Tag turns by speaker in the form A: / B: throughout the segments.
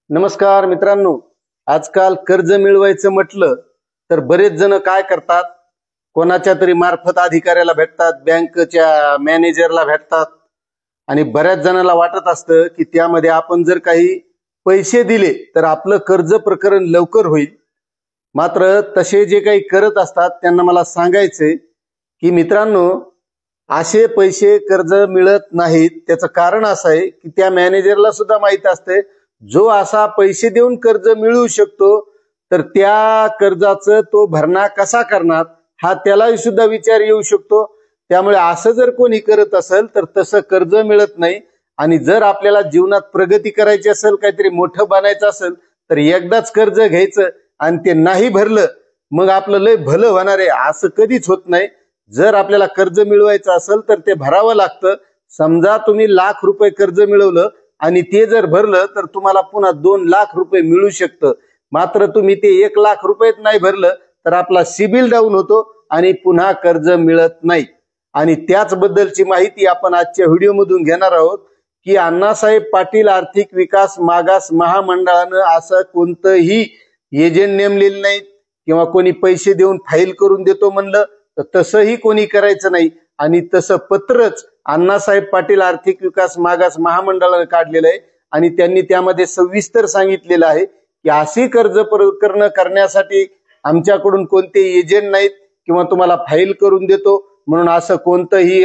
A: नमस्कार मित्रांनो, आजकाल कर्ज मिळवायचं म्हटलं तर बरेच जण काय करतात, कोणाच्या तरी मार्फत अधिकाऱ्याला भेटतात, बँकेच्या मॅनेजरला भेटतात आणि बऱ्याच जणांना वाटत असतं की त्यामध्ये आपण जर काही पैसे दिले तर आपलं कर्ज प्रकरण लवकर होईल। मात्र तसे जे काही करत असतात त्यांना मला सांगायचंय की मित्रांनो, असे पैसे कर्ज मिळत नाहीत। त्याचं कारण असं आहे की त्या मॅनेजरला सुद्धा माहित असते जो असा पैसे देऊन कर्ज मिळवू शकतो तर त्या कर्जाचं तो भरणा कसा करणार हा त्यालाही सुद्धा विचार येऊ शकतो। त्यामुळे असं जर कोणी करत असेल तर तसं कर्ज मिळत नाही। आणि जर आपल्याला जीवनात प्रगती करायची असेल, काहीतरी मोठं बनायचं असेल तर एकदाच कर्ज घ्यायचं आणि ते नाही भरलं मग आपलं लय भलं होणार आहे असं कधीच होत नाही। जर आपल्याला कर्ज मिळवायचं असेल तर ते भरावं लागतं। समजा तुम्ही ₹1,00,000 कर्ज मिळवलं आणि ते जर भरलं तर तुम्हाला पुन्हा ₹2,00,000 मिळू शकतं। मात्र तुम्ही ते ₹1,00,000 नाही भरलं तर आपला सिबिल डाऊन होतो आणि पुन्हा कर्ज मिळत नाही। आणि त्याचबद्दलची माहिती आपण आजच्या व्हिडिओमधून घेणार आहोत की अण्णासाहेब पाटील आर्थिक विकास मागास महामंडळानं असं कोणतंही एजंट नेमलेलं नाही किंवा कोणी पैसे देऊन फाईल करून देतो म्हणलं तर तसंही कोणी करायचं नाही। आणि तसं पत्रच अण्णासाहेब पाटील आर्थिक विकास मागास महामंडळाने काढलेलं आहे आणि त्यांनी त्यामध्ये सविस्तर सांगितलेलं आहे की अशी कर्ज प्रकरण करण्यासाठी आमच्याकडून कोणते एजंट नाहीत किंवा तुम्हाला फाईल करून देतो म्हणून असं कोणतंही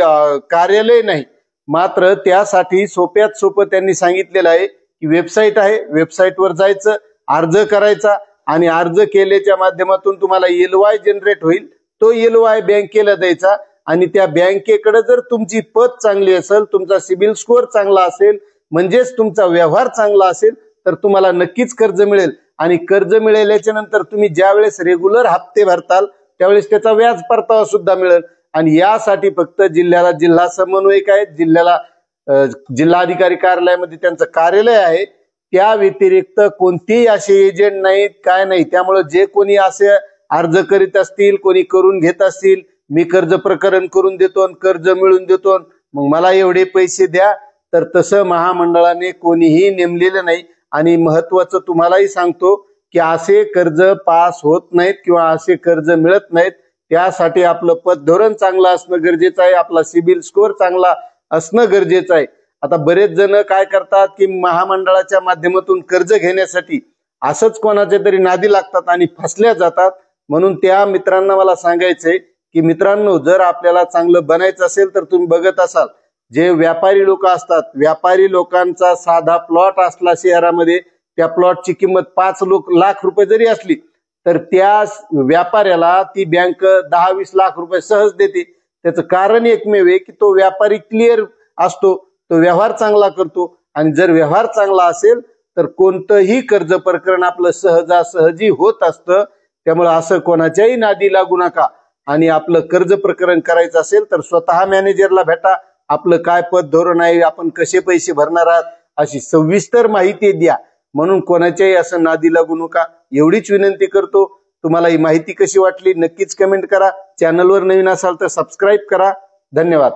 A: कार्यालय नाही। मात्र त्यासाठी सोप्यात सोपं त्यांनी सांगितलेलं आहे की वेबसाईट आहे, वेबसाईटवर जायचं, अर्ज करायचा आणि अर्ज केल्याच्या माध्यमातून तुम्हाला LOI जनरेट होईल। तो LOI बँकेला द्यायचा आणि त्या बँकेकडे जर तुमची पत चांगली असेल, तुमचा सिबिल स्कोअर चांगला असेल, म्हणजेच तुमचा व्यवहार चांगला असेल तर तुम्हाला नक्कीच कर्ज मिळेल। आणि कर्ज मिळाल्याच्या नंतर तुम्ही ज्यावेळेस रेग्युलर हप्ते भरताल त्यावेळेस त्याचा व्याज परतावा सुद्धा मिळेल। आणि यासाठी फक्त जिल्ह्याला जिल्हा समन्वयक आहेत, जिल्ह्याला जिल्हाधिकारी कार्यालयामध्ये त्यांचं कार्यालय आहे। त्या व्यतिरिक्त कोणतेही असे एजंट नाहीत, काय नाही। त्यामुळे जे कोणी असे अर्ज करीत असतील, कोणी करून घेत असतील, मी कर्ज प्रकरण करून देतो आणि कर्ज मिळवून देतो मग मला एवढे पैसे द्या, तर तसं महामंडळाने कोणीही नेमलेलं नाही। आणि महत्वाचं तुम्हालाही सांगतो की असे कर्ज पास होत नाहीत किंवा असे कर्ज मिळत नाहीत। त्यासाठी आपलं पतधोरण चांगलं असणं गरजेचं आहे, आपला सिबिल स्कोअर चांगला असणं गरजेचं आहे। आता बरेच जण काय करतात की महामंडळाच्या माध्यमातून कर्ज घेण्यासाठी असंच कोणाच्या तरी नादी लागतात आणि फसल्या जातात। म्हणून त्या मित्रांना मला सांगायचंय की मित्रांनो, जर आपल्याला चांगलं बनायचं असेल तर तुम्ही बघत असाल जे व्यापारी लोक असतात, व्यापारी लोकांचा साधा प्लॉट असला शहरामध्ये, त्या प्लॉटची किंमत ₹5,00,000 जरी असली तर त्या व्यापाऱ्याला ती बँक 10-20 लाख रुपये सहज देते। त्याचं कारण एकमेव आहे की तो व्यापारी क्लिअर असतो, तो व्यवहार चांगला करतो। आणि जर व्यवहार चांगला असेल तर कोणतंही कर्ज प्रकरण आपलं सहजासहजी होत असतं। त्यामुळे असं कोणाच्याही नादी लागू नका। आणि आपलं कर्ज प्रकरण करायचं असेल तर स्वतः मॅनेजरला भेटा, आपलं काय पत धोरण आहे, आपण कसे पैसे भरणार आहात अशी सविस्तर माहिती द्या। म्हणून कोणाच्याही असं नादी लागू नका एवढीच विनंती करतो। तुम्हाला ही माहिती कशी वाटली नक्कीच कमेंट करा। चॅनलवर नवीन असाल तर सबस्क्राईब करा। धन्यवाद।